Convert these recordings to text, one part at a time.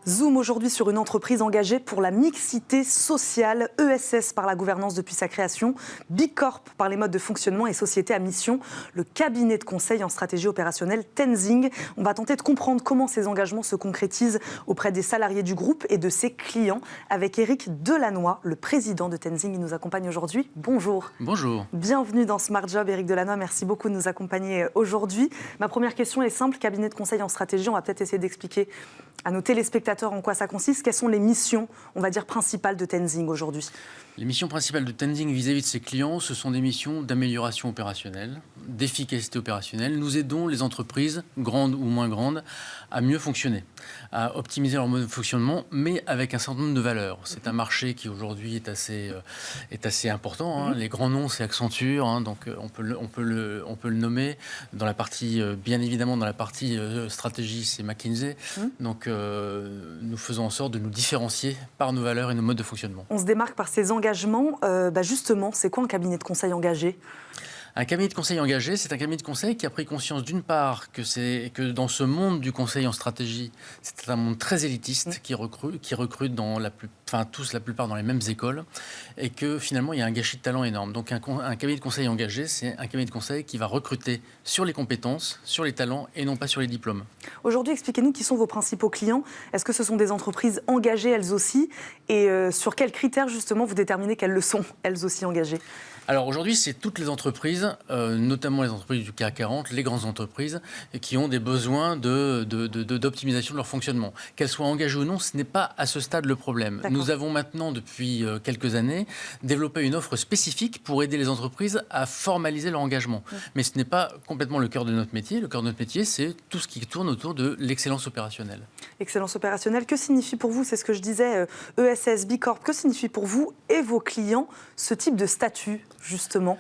Zoom aujourd'hui sur une entreprise engagée pour la mixité sociale, ESS par la gouvernance depuis sa création, Bicorp par les modes de fonctionnement et société à mission, le cabinet de conseil en stratégie opérationnelle Tenzing. On va tenter de comprendre comment ces engagements se concrétisent auprès des salariés du groupe et de ses clients avec Éric Delannoy, le président de Tenzing. Il nous accompagne aujourd'hui. Bonjour. Bonjour. Bienvenue dans Smart Job, Éric Delannoy. Merci beaucoup de nous accompagner aujourd'hui. Ma première question est simple, cabinet de conseil en stratégie. On va peut-être essayer d'expliquer à nos téléspectateurs en quoi ça consiste. Quelles sont les missions, on va dire, principales de Tenzing aujourd'hui ? Les missions principales de Tenzing vis-à-vis de ses clients, ce sont des missions d'amélioration opérationnelle, d'efficacité opérationnelle. Nous aidons les entreprises, grandes ou moins grandes, à mieux fonctionner, à optimiser leur mode de fonctionnement, mais avec un certain nombre de valeurs. C'est un marché qui aujourd'hui est assez important. Les grands noms, c'est Accenture, donc on peut le nommer. Dans la partie, bien évidemment, dans la partie stratégie, c'est McKinsey. Donc nous faisons en sorte de nous différencier par nos valeurs et nos modes de fonctionnement. On se démarque par ces engagements. Justement, c'est quoi un cabinet de conseil engagé ? Un cabinet de conseil engagé, c'est un cabinet de conseil qui a pris conscience d'une part que dans ce monde du conseil en stratégie, c'est un monde très élitiste qui recrute dans la plupart dans les mêmes écoles et que finalement il y a un gâchis de talent énorme. Donc un cabinet de conseil engagé, c'est un cabinet de conseil qui va recruter sur les compétences, sur les talents et non pas sur les diplômes. Aujourd'hui, expliquez-nous qui sont vos principaux clients. Est-ce que ce sont des entreprises engagées elles aussi ? Et sur quels critères justement vous déterminez qu'elles le sont elles aussi engagées ? Alors aujourd'hui, c'est toutes les entreprises, notamment les entreprises du CAC 40, les grandes entreprises, qui ont des besoins d'optimisation de leur fonctionnement. Qu'elles soient engagées ou non, ce n'est pas à ce stade le problème. D'accord. Nous avons maintenant, depuis quelques années, développé une offre spécifique pour aider les entreprises à formaliser leur engagement. Mais ce n'est pas complètement le cœur de notre métier. Le cœur de notre métier, c'est tout ce qui tourne autour de l'excellence opérationnelle. Excellence opérationnelle, que signifie pour vous, c'est ce que je disais, ESS, Bicorp, que signifie pour vous et vos clients ce type de statut, justement ?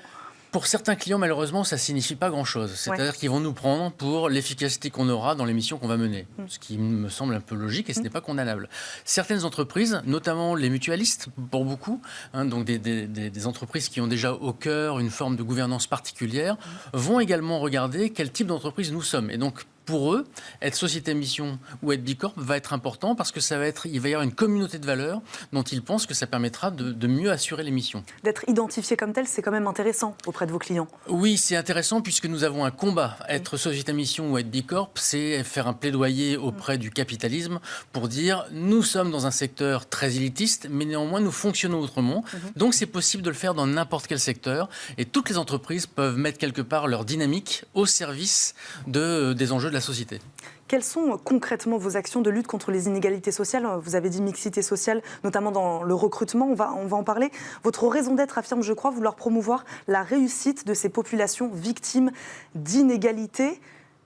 Pour certains clients, malheureusement, ça ne signifie pas grand-chose. C'est-à-dire qu'ils vont nous prendre pour l'efficacité qu'on aura dans les missions qu'on va mener. Ce qui me semble un peu logique et ce n'est pas condamnable. Certaines entreprises, notamment les mutualistes, pour beaucoup, donc des entreprises qui ont déjà au cœur une forme de gouvernance particulière, vont également regarder quel type d'entreprise nous sommes. Et donc, pour eux, être société à mission ou être Bicorp va être important parce que il va y avoir une communauté de valeurs dont ils pensent que ça permettra de mieux assurer les missions. D'être identifié comme tel, c'est quand même intéressant auprès de vos clients. Oui, c'est intéressant puisque nous avons un combat. Être société à mission ou être Bicorp, c'est faire un plaidoyer auprès du capitalisme pour dire nous sommes dans un secteur très élitiste, mais néanmoins nous fonctionnons autrement. Donc c'est possible de le faire dans n'importe quel secteur et toutes les entreprises peuvent mettre quelque part leur dynamique au service des enjeux de la société. Quelles sont concrètement vos actions de lutte contre les inégalités sociales ? Vous avez dit mixité sociale, notamment dans le recrutement, on va en parler. Votre raison d'être affirme, je crois, vouloir promouvoir la réussite de ces populations victimes d'inégalités.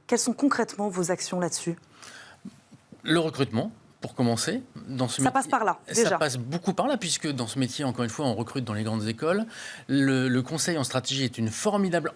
Quelles sont concrètement vos actions là-dessus ? Le recrutement. Pour commencer, ça passe par là, déjà. Ça passe beaucoup par là, puisque dans ce métier, encore une fois, on recrute dans les grandes écoles. Le conseil en stratégie est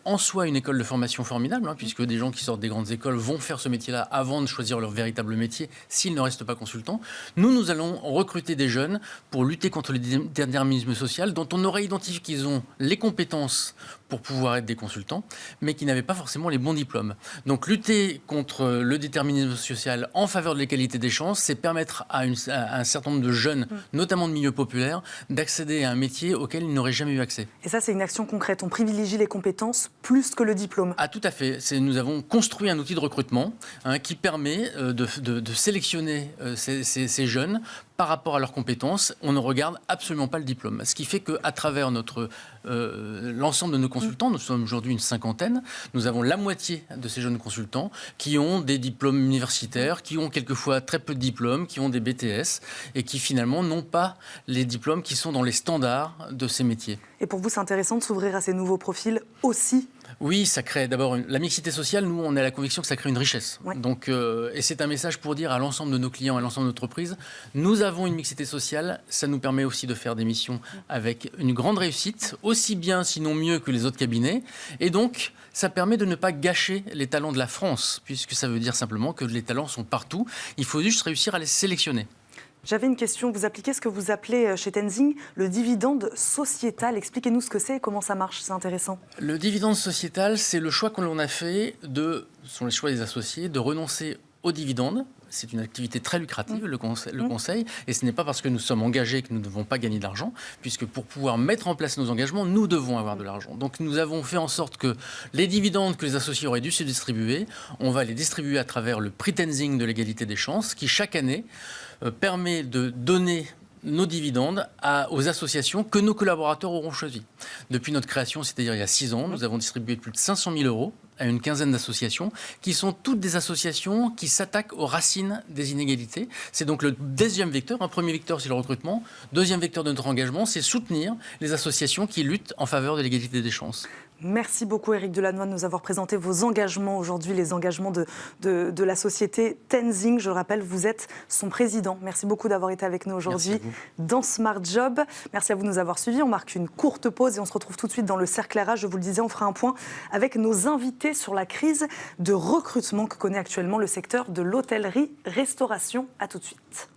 en soi une école de formation formidable, puisque des gens qui sortent des grandes écoles vont faire ce métier-là avant de choisir leur véritable métier, s'ils ne restent pas consultants. Nous allons recruter des jeunes pour lutter contre le déterminisme social, dont on aurait identifié qu'ils ont les compétences pour pouvoir être des consultants, mais qui n'avaient pas forcément les bons diplômes. Donc lutter contre le déterminisme social en faveur de l'égalité des chances, c'est permettre à un certain nombre de jeunes, notamment de milieux populaires, d'accéder à un métier auquel ils n'auraient jamais eu accès. Et ça, c'est une action concrète. On privilégie les compétences plus que le diplôme. Ah, tout à fait. Nous avons construit un outil de recrutement qui permet de sélectionner ces jeunes par rapport à leurs compétences. On ne regarde absolument pas le diplôme. Ce qui fait qu'à travers l'ensemble de nos consultants, nous sommes aujourd'hui une cinquantaine, nous avons la moitié de ces jeunes consultants qui ont des diplômes universitaires, qui ont quelquefois très peu de diplômes, qui ont des BTS et qui finalement n'ont pas les diplômes qui sont dans les standards de ces métiers. Et pour vous, c'est intéressant de s'ouvrir à ces nouveaux profils aussi ? Oui, ça crée d'abord la mixité sociale. Nous, on a la conviction que ça crée une richesse. Ouais. Donc, et c'est un message pour dire à l'ensemble de nos clients, à l'ensemble de notre entreprise, nous avons une mixité sociale. Ça nous permet aussi de faire des missions avec une grande réussite, aussi bien, sinon mieux que les autres cabinets. Et donc, ça permet de ne pas gâcher les talents de la France, puisque ça veut dire simplement que les talents sont partout. Il faut juste réussir à les sélectionner. J'avais une question. Vous appliquez ce que vous appelez chez Tenzing le dividende sociétal. Expliquez-nous ce que c'est et comment ça marche. C'est intéressant. Le dividende sociétal, c'est le choix que l'on a fait, ce sont les choix des associés, de renoncer aux dividendes c'est une activité très lucrative, le conseil, et ce n'est pas parce que nous sommes engagés que nous ne devons pas gagner d'argent, puisque pour pouvoir mettre en place nos engagements, nous devons avoir de l'argent. Donc nous avons fait en sorte que les dividendes que les associés auraient dû se distribuer, on va les distribuer à travers le prix Tenzing de l'égalité des chances, qui chaque année permet de donner nos dividendes aux associations que nos collaborateurs auront choisies. Depuis notre création, c'est-à-dire il y a 6 ans, nous avons distribué plus de 500 000 euros à une quinzaine d'associations qui sont toutes des associations qui s'attaquent aux racines des inégalités. C'est donc le deuxième vecteur. Un premier vecteur, c'est le recrutement. Deuxième vecteur de notre engagement, c'est soutenir les associations qui luttent en faveur de l'égalité des chances. Merci beaucoup Éric Delannoy de nous avoir présenté vos engagements aujourd'hui, les engagements de la société Tenzing. Je le rappelle, vous êtes son président. Merci beaucoup d'avoir été avec nous aujourd'hui dans Smart Job. Merci à vous de nous avoir suivis. On marque une courte pause et on se retrouve tout de suite dans le cercle RH. Je vous le disais, on fera un point avec nos invités sur la crise de recrutement que connaît actuellement le secteur de l'hôtellerie-restauration. À tout de suite.